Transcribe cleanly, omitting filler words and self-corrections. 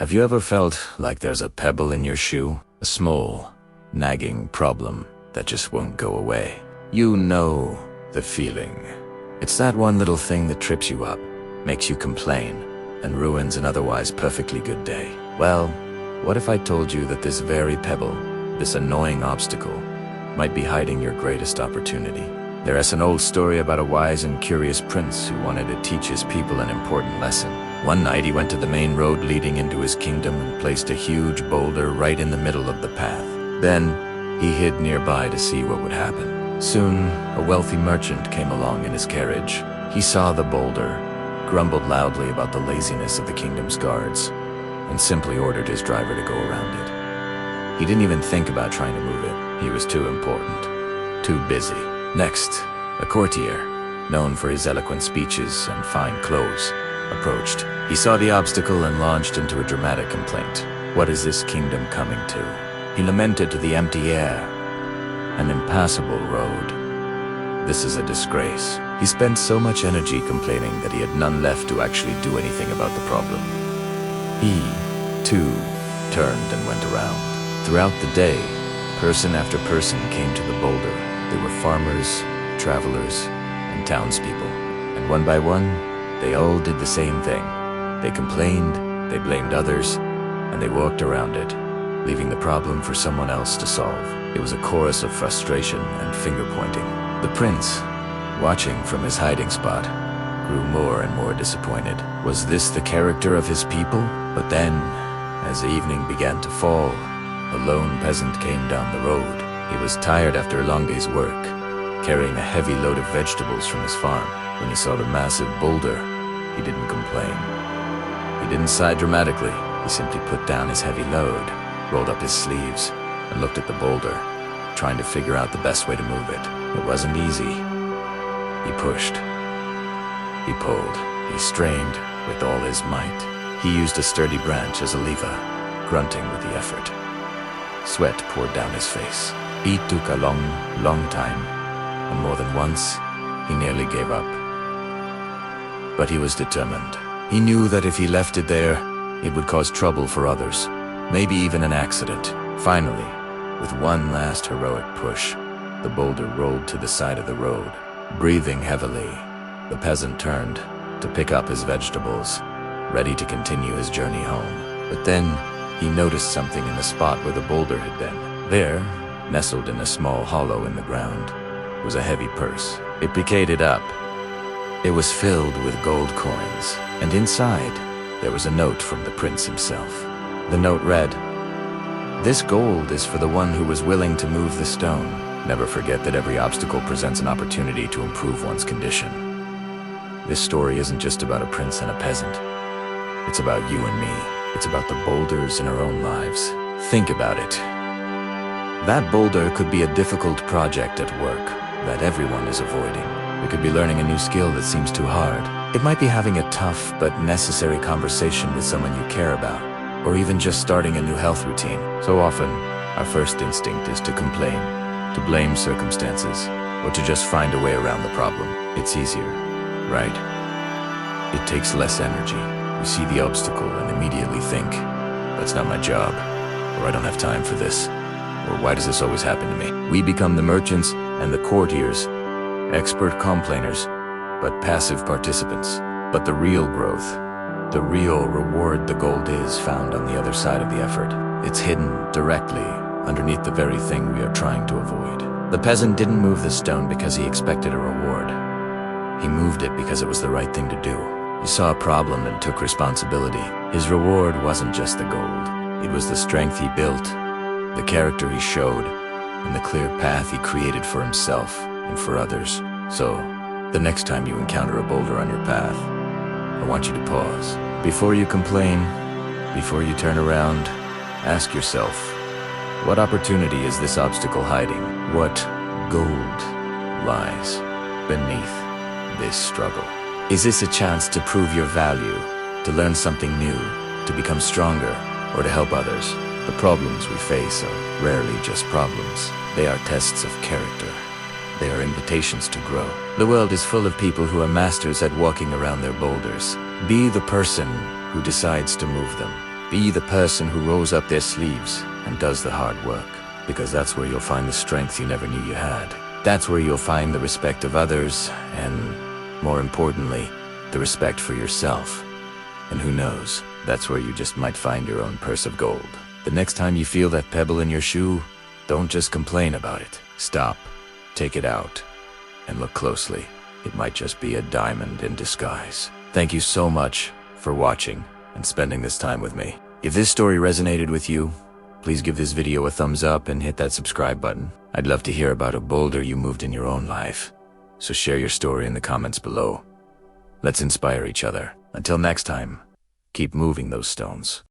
Have you ever felt like there's a pebble in your shoe? A small, nagging problem that just won't go away. You know the feeling. It's that one little thing that trips you up, makes you complain, and ruins an otherwise perfectly good day. Well, what if I told you that this very pebble, this annoying obstacle, might be hiding your greatest opportunity? There is an old story about a wise and curious prince who wanted to teach his people an important lesson. One night he went to the main road leading into his kingdom and placed a huge boulder right in the middle of the path. Then he hid nearby to see what would happen. Soon, a wealthy merchant came along in his carriage. He saw the boulder, grumbled loudly about the laziness of the kingdom's guards, and simply ordered his driver to go around it. He didn't even think about trying to move it. He was too important, too busy. Next, a courtier, known for his eloquent speeches and fine clothes, approached. He saw the obstacle and launched into a dramatic complaint. What is this kingdom coming to? He lamented to the empty air, an impassable road. This is a disgrace. He spent so much energy complaining that he had none left to actually do anything about the problem. He, too, turned and went around. Throughout the day, person after person came to the boulder. They were farmers, travelers, and townspeople. And one by one, they all did the same thing. They complained, they blamed others, and they walked around it, leaving the problem for someone else to solve. It was a chorus of frustration and finger-pointing. The prince, watching from his hiding spot, grew more and more disappointed. Was this the character of his people? But then, as the evening began to fall, a lone peasant came down the road. He was tired after a long day's work, carrying a heavy load of vegetables from his farm. When he saw the massive boulder, he didn't complain. He didn't sigh dramatically. He simply put down his heavy load, rolled up his sleeves, and looked at the boulder, trying to figure out the best way to move it. It wasn't easy. He pushed. He pulled. He strained with all his might. He used a sturdy branch as a lever, grunting with the effort. Sweat poured down his face. It took a long, long time, and more than once, he nearly gave up. But he was determined. He knew that if he left it there, it would cause trouble for others, maybe even an accident. Finally, with one last heroic push, the boulder rolled to the side of the road. Breathing heavily, the peasant turned to pick up his vegetables, ready to continue his journey home. But then, he noticed something in the spot where the boulder had been. There, nestled in a small hollow in the ground, was a heavy purse. It piqued up. It was filled with gold coins, and inside, there was a note from the prince himself. The note read, "This gold is for the one who was willing to move the stone. Never forget that every obstacle presents an opportunity to improve one's condition." This story isn't just about a prince and a peasant. It's about you and me. It's about the boulders in our own lives. Think about it. That boulder could be a difficult project at work that everyone is avoiding. It could be learning a new skill that seems too hard. It might be having a tough but necessary conversation with someone you care about, or even just starting a new health routine. So often, our first instinct is to complain, to blame circumstances, or to just find a way around the problem. It's easier, right? It takes less energy. We see the obstacle and immediately think, that's not my job, or I don't have time for this, or why does this always happen to me? We become the merchants and the courtiers, expert complainers, but passive participants. But the real growth, the real reward, the gold is found on the other side of the effort. It's hidden directly underneath the very thing we are trying to avoid. The peasant didn't move the stone because he expected a reward. He moved it because it was the right thing to do. He saw a problem and took responsibility. His reward wasn't just the gold. It was the strength he built, the character he showed, and the clear path he created for himself and for others. So, the next time you encounter a boulder on your path, I want you to pause. Before you complain, before you turn around, ask yourself, what opportunity is this obstacle hiding? What gold lies beneath this struggle? Is this a chance to prove your value, to learn something new, to become stronger, or to help others? The problems we face are rarely just problems. They are tests of character. They are invitations to grow. The world is full of people who are masters at walking around their boulders. Be the person who decides to move them. Be the person who rolls up their sleeves and does the hard work, because that's where you'll find the strength you never knew you had. That's where you'll find the respect of others and, more importantly, the respect for yourself. And who knows, that's where you just might find your own purse of gold. The next time you feel that pebble in your shoe, don't just complain about it. Stop, take it out, and look closely. It might just be a diamond in disguise. Thank you so much for watching and spending this time with me. If this story resonated with you, please give this video a thumbs up and hit that subscribe button. I'd love to hear about a boulder you moved in your own life, so share your story in the comments below. Let's inspire each other. Until next time, keep moving those stones.